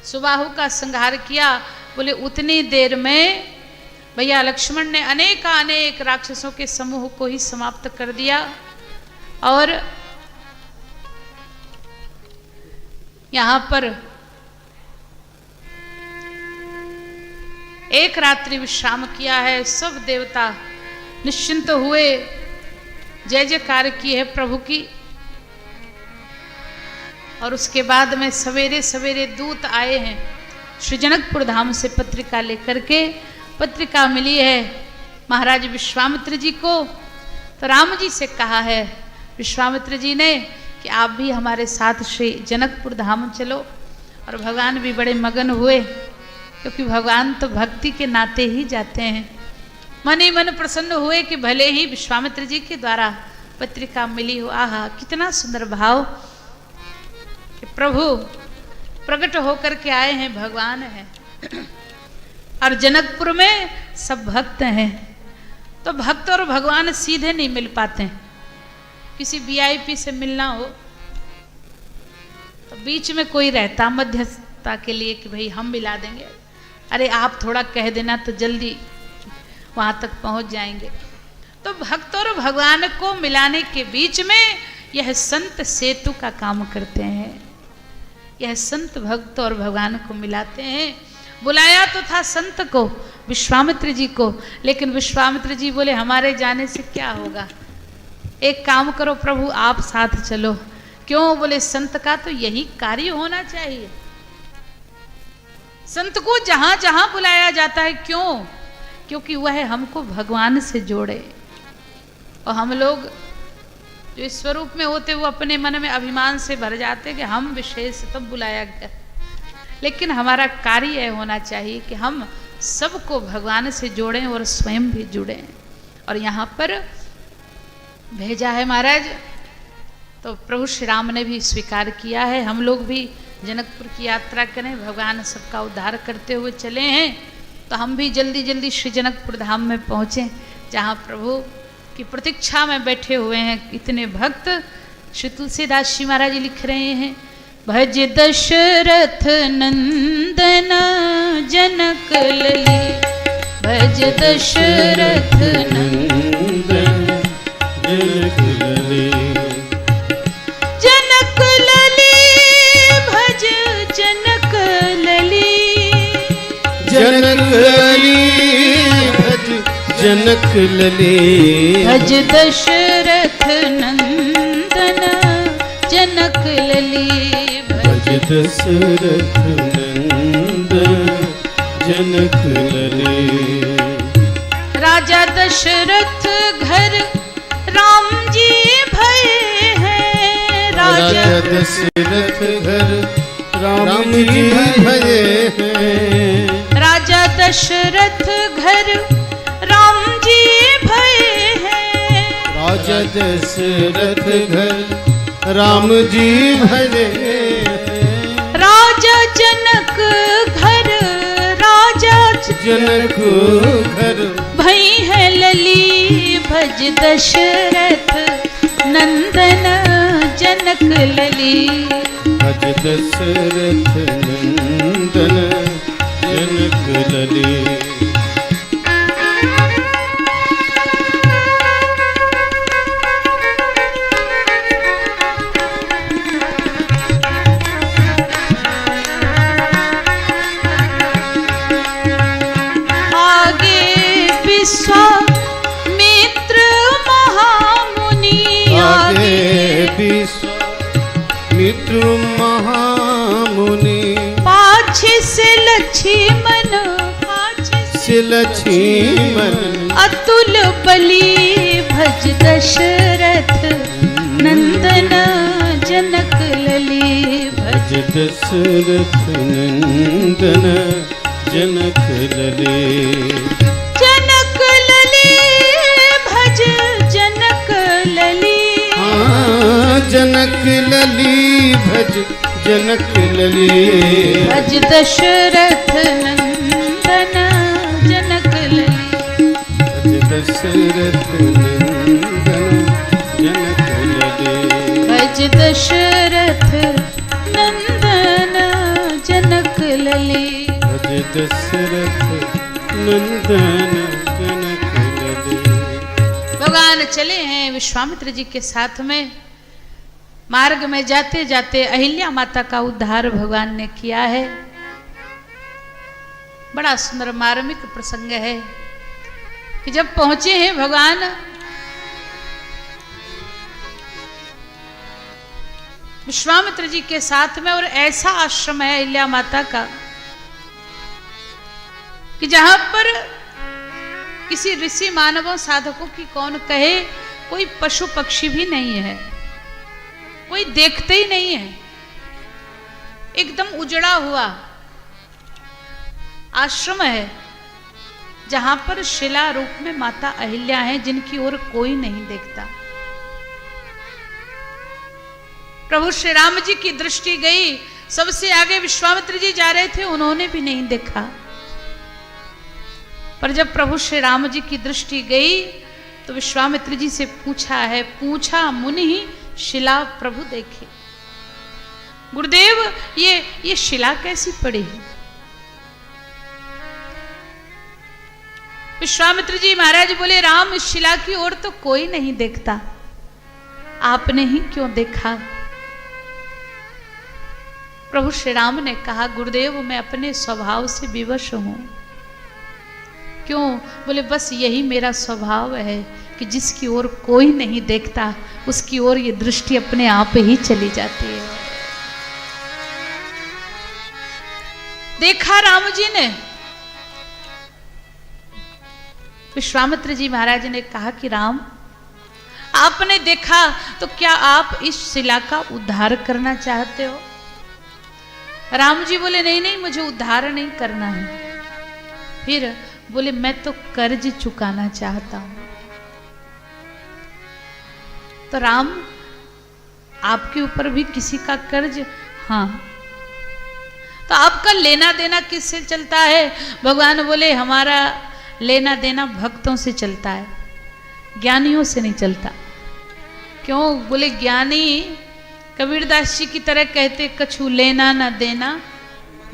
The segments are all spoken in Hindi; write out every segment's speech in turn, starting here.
सुबाहु का संहार किया। बोले उतनी देर में भैया लक्ष्मण ने अनेक राक्षसों के समूह को ही समाप्त कर दिया। और यहां पर एक रात्रि विश्राम किया है। सब देवता निश्चिंत हुए, जय जयकार की है प्रभु की। और उसके बाद में सवेरे सवेरे दूत आए हैं श्री जनकपुर धाम से पत्रिका लेकर के। पत्रिका मिली है महाराज विश्वामित्र जी को। तो राम जी से कहा है विश्वामित्र जी ने कि आप भी हमारे साथ श्री जनकपुर धाम चलो। और भगवान भी बड़े मगन हुए, क्योंकि भगवान तो भक्ति के नाते ही जाते हैं। मन ही मन प्रसन्न हुए कि भले ही विश्वामित्र जी के द्वारा पत्रिका मिली हो। आहा, कितना सुंदर भाव कि प्रभु प्रकट होकर के आए हैं, भगवान हैं। और जनकपुर में सब भक्त हैं। तो भक्त और भगवान सीधे नहीं मिल पाते। किसी वीआईपी से मिलना हो तो बीच में कोई रहता मध्यस्थता के लिए कि भाई हम मिला देंगे, अरे आप थोड़ा कह देना तो जल्दी वहां तक पहुंच जाएंगे। तो भक्त और भगवान को मिलाने के बीच में यह संत सेतु का काम करते हैं। यह संत भक्त और भगवान को मिलाते हैं। बुलाया तो था संत को, विश्वामित्र जी को, लेकिन विश्वामित्र जी बोले हमारे जाने से क्या होगा, एक काम करो प्रभु आप साथ चलो। क्यों? बोले संत का तो यही कार्य होना चाहिए। संत को जहां जहां बुलाया जाता है, क्यों? क्योंकि वह हमको भगवान से जोड़े। और हम लोग जो इस स्वरूप में होते वो अपने मन में अभिमान से भर जाते कि हम विशेष तब बुलाया गया। लेकिन हमारा कार्य यह होना चाहिए कि हम सबको भगवान से जोड़ें और स्वयं भी जुड़ें। और यहाँ पर भेजा है महाराज, तो प्रभु श्री राम ने भी स्वीकार किया है। हम लोग भी जनकपुर की यात्रा करें, भगवान सबका उद्धार करते हुए चले हैं। तो हम भी जल्दी जल्दी श्री जनकपुर धाम में पहुँचें, जहाँ प्रभु की प्रतीक्षा में बैठे हुए हैं इतने भक्त। श्री तुलसीदास जी महाराज लिख रहे हैं, भज दशरथ नंदन जनक लली, भज दशरथ नंदन जनक लली, जनक लली भज जनक लली, जनक लली भज जनक लली, भज दशरथ नंदन जनक लली, भज दशरथ नंदन जनक लली। राजा दशरथ घर राम जी भये हैं, राजा दशरथ घर राम जी भये हैं, राजा दशरथ घर राम जी भये हैं, राजा दशरथ घर राम जी भये हैं, राजा जनक घर राजा जनक घर भई है लली, भज दशरथ नंदन जनक लली, भज दशरथ नंदन जनक लली। विश्वामित्र महामुनि, आगे विश्वामित्र महामुनि, पाछे से लक्ष्मण, पाछे से लक्ष्मण, अतुल बली, भज दशरथ नंदन जनक लली, भज दशरथ नंदन जनक लली, जनक लली भज जनक लली, हाँ जनक लली भज जनक लली, भज दशरथ नंदन जनक लली, भज दशरथ नंदन जनक लली, भज दशरथ नंदन जनक जनक लली। अज दशरथ नंदन जनक लली। भगवान चले हैं विश्वामित्र जी के साथ में। मार्ग में जाते जाते अहिल्या माता का उद्धार भगवान ने किया है। बड़ा सुंदर मार्मिक प्रसंग है कि जब पहुंचे हैं भगवान विश्वामित्र जी के साथ में, और ऐसा आश्रम है अहिल्या माता का कि जहां पर किसी ऋषि मानवों साधकों की कौन कहे, कोई पशु पक्षी भी नहीं है, कोई देखते ही नहीं है। एकदम उजड़ा हुआ आश्रम है जहां पर शिला रूप में माता अहिल्या हैं, जिनकी ओर कोई नहीं देखता। प्रभु श्री राम जी की दृष्टि गई, सबसे आगे विश्वामित्र जी जा रहे थे, उन्होंने भी नहीं देखा। पर जब प्रभु श्री राम जी की दृष्टि गई तो विश्वामित्र जी से पूछा मुनि शिला प्रभु देखे। गुरुदेव ये शिला कैसी पड़ी है? विश्वामित्र जी महाराज बोले, राम इस शिला की ओर तो कोई नहीं देखता, आपने ही क्यों देखा? प्रभु श्री राम ने कहा, गुरुदेव मैं अपने स्वभाव से विवश हूं। क्यों? बोले बस यही मेरा स्वभाव है कि जिसकी ओर कोई नहीं देखता उसकी ओर ये दृष्टि अपने आप ही चली जाती है। देखा राम जी ने। विश्वामित्र जी महाराज ने कहा कि राम आपने देखा तो क्या आप इस शिला का उद्धार करना चाहते हो? राम जी बोले नहीं मुझे उद्धार नहीं करना है। फिर बोले मैं तो कर्ज चुकाना चाहता हूं। तो राम आपके ऊपर भी किसी का कर्ज? हाँ। तो आपका लेना देना किससे चलता है? भगवान बोले हमारा लेना देना भक्तों से चलता है, ज्ञानियों से नहीं चलता। क्यों? बोले ज्ञानी कबीरदास जी की तरह कहते, कछु लेना ना देना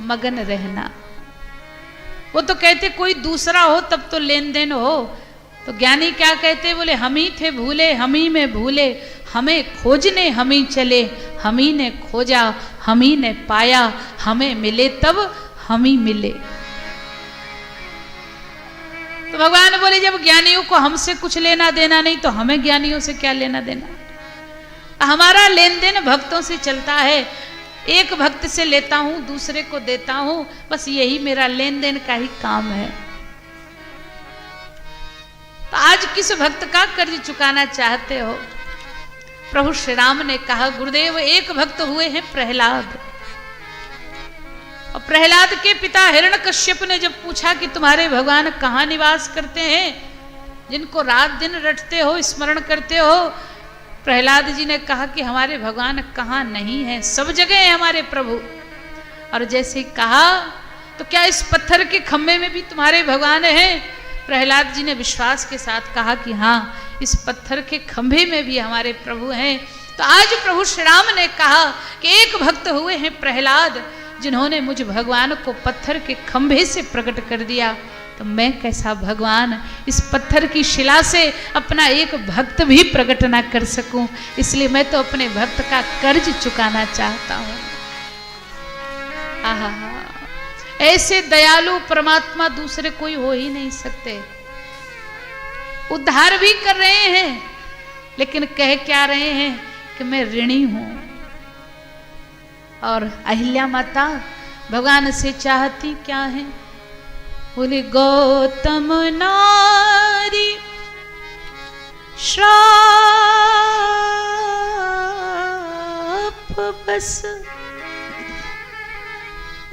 मगन रहना। वो तो कहते कोई दूसरा हो तब तो लेन देन हो। तो ज्ञानी क्या कहते? बोले हम ही थे भूले, हम ही में भूले, हमें खोजने हम ही चले, हम ही ने खोजा हम ही ने पाया, हमें मिले तब हम ही मिले। तो भगवान बोले जब ज्ञानियों को हमसे कुछ लेना देना नहीं तो हमें ज्ञानियों से क्या लेना देना? हमारा लेन देन भक्तों से चलता है। एक भक्त से लेता हूं, दूसरे को देता हूं, बस यही मेरा लेन देन का ही काम है। तो आज किस भक्त का कर्ज चुकाना चाहते हो? प्रभु श्री राम ने कहा, गुरुदेव एक भक्त हुए हैं प्रहलाद। और प्रहलाद के पिता हिरण्यकश्यप ने जब पूछा कि तुम्हारे भगवान कहाँ निवास करते हैं, जिनको रात दिन रटते हो, स्मरण करते हो? प्रहलाद जी ने कहा कि हमारे भगवान कहाँ नहीं है, सब जगह है हमारे प्रभु। और जैसे कहा तो क्या इस पत्थर के खंभे में भी तुम्हारे भगवान हैं? प्रहलाद जी ने विश्वास के साथ कहा कि हाँ, इस पत्थर के खंभे में भी हमारे प्रभु हैं। तो आज प्रभु श्री राम ने कहा कि एक भक्त हुए हैं प्रहलाद, जिन्होंने मुझ भगवान को पत्थर के खंभे से प्रकट कर दिया। तो मैं कैसा भगवान इस पत्थर की शिला से अपना एक भक्त भी प्रकट ना कर सकूं? इसलिए मैं तो अपने भक्त का कर्ज चुकाना चाहता हूं। आहा, ऐसे दयालु परमात्मा दूसरे कोई हो ही नहीं सकते। उद्धार भी कर रहे हैं, लेकिन कह क्या रहे हैं कि मैं ऋणी हूं। और अहिल्या माता भगवान से चाहती क्या है? बोले गौतम नारी श्राप बस,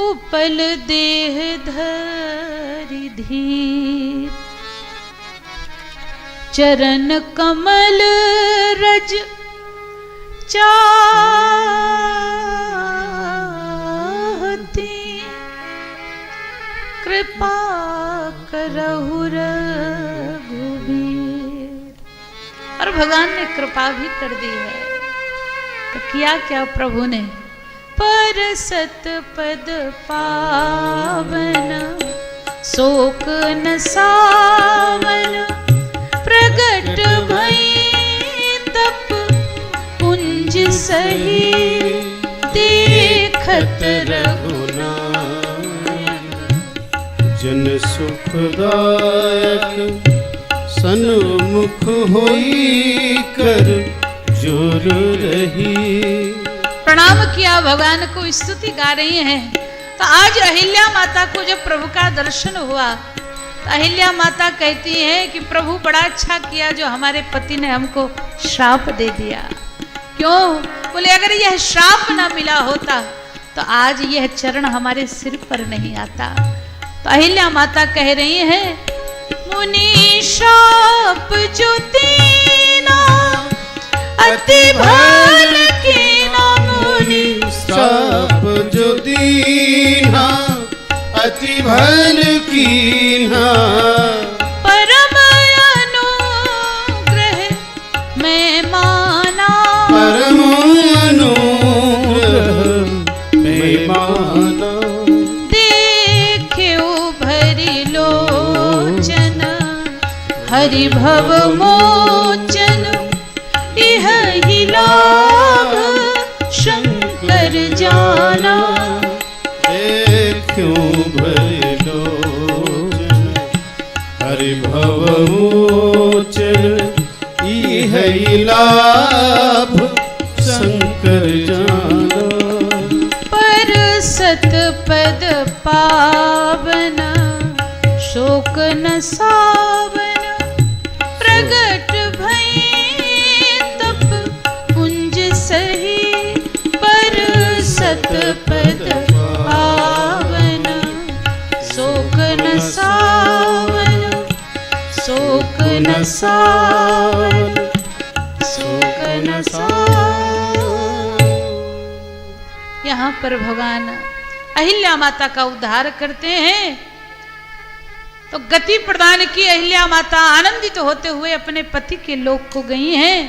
उपल देह धरि धीर, चरण कमल रज चाहती, कृपा करहु रघुबीर। और भगवान ने कृपा भी कर दी है। तो किया क्या प्रभु ने? पर सत पद पावन शोक न सावन प्रगट भई तप पुंज सही देखत जन सुखदायक सन्मुख होई कर जोर रही। प्रणाम किया, भगवान को स्तुति गा रही हैं। तो आज अहिल्या माता को जब प्रभु का दर्शन हुआ तो अहिल्या माता कहती हैं कि प्रभु बड़ा अच्छा किया जो हमारे पति ने हमको श्राप दे दिया। क्यों? बोले अगर यह श्राप ना मिला होता तो आज यह चरण हमारे सिर पर नहीं आता। तो अहिल्या माता कह रही हैं मुनि श्राप जो दीना अति भाल कीना, मुनि श्राप जो दीना अति भल कीना, परम अनुग्रह मैं माना, परम अनुग्रह मैं माना। देख्यो भरि लोचन हरि भव मोचन इह ही लाभ शंकर जाना। क्यों भरे लोचन हरि भव मोचन इह लाभ शंकर जाना। पर सत पद पावन शोक न सावन प्रगट भई तप पुंज सही। पर सत पद पावन शोक न सावन, शोक न सावन, शोक न सावन। यहाँ पर भगवान अहिल्या माता का उद्धार करते हैं। तो गति प्रदान की अहिल्या माता आनंदित होते हुए अपने पति के लोक को गई हैं।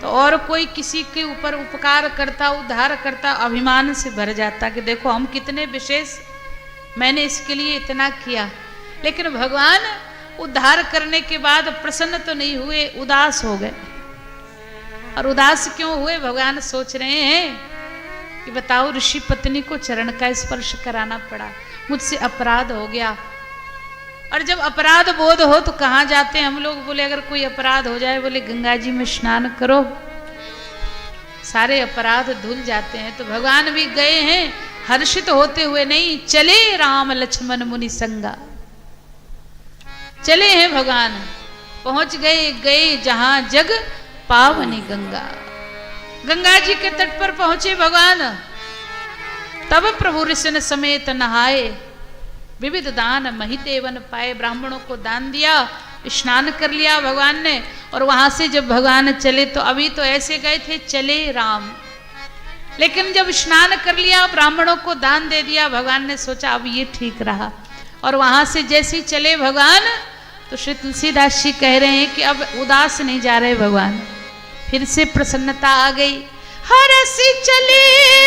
तो और कोई किसी के ऊपर उपकार करता, उद्धार करता, अभिमान से भर जाता कि देखो हम कितने विशेष, मैंने इसके लिए इतना किया। लेकिन भगवान उद्धार करने के बाद प्रसन्न तो नहीं हुए, उदास हो गए। और उदास क्यों हुए? भगवान सोच रहे हैं कि बताओ ऋषि पत्नी को चरण का स्पर्श कराना पड़ा, मुझसे अपराध हो गया। और जब अपराध बोध हो तो कहाँ जाते हैं हम लोग? बोले अगर कोई अपराध हो जाए, बोले गंगा जी में स्नान करो, सारे अपराध धुल जाते हैं। तो भगवान भी गए हैं, हर्षित होते हुए नहीं, चले राम लक्ष्मण मुनि संगा। चले हैं भगवान, पहुंच गए जहां जग पावनी गंगा। गंगा जी के तट पर पहुंचे भगवान। तब प्रभु ऋषि समेत नहाए, विविध दान महितेवन पाए। ब्राह्मणों को दान दिया, स्नान कर लिया भगवान ने। और वहां से जब भगवान चले तो अभी तो ऐसे गए थे चले राम, लेकिन जब स्नान कर लिया, ब्राह्मणों को दान दे दिया, भगवान ने सोचा अब ये ठीक रहा। और वहां से जैसे चले भगवान तो श्री तुलसीदास जी कह रहे हैं कि अब उदास नहीं जा रहे भगवान, फिर से प्रसन्नता आ गई। हरसि चले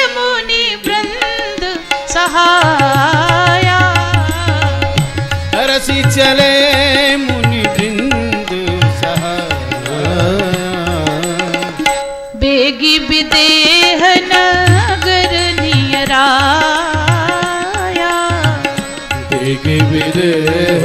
मुनि वृंद सहाया, हरसि चले मुनि वृंद सहाया। बेगी विदेह नगर नियराया, बेगी विदेह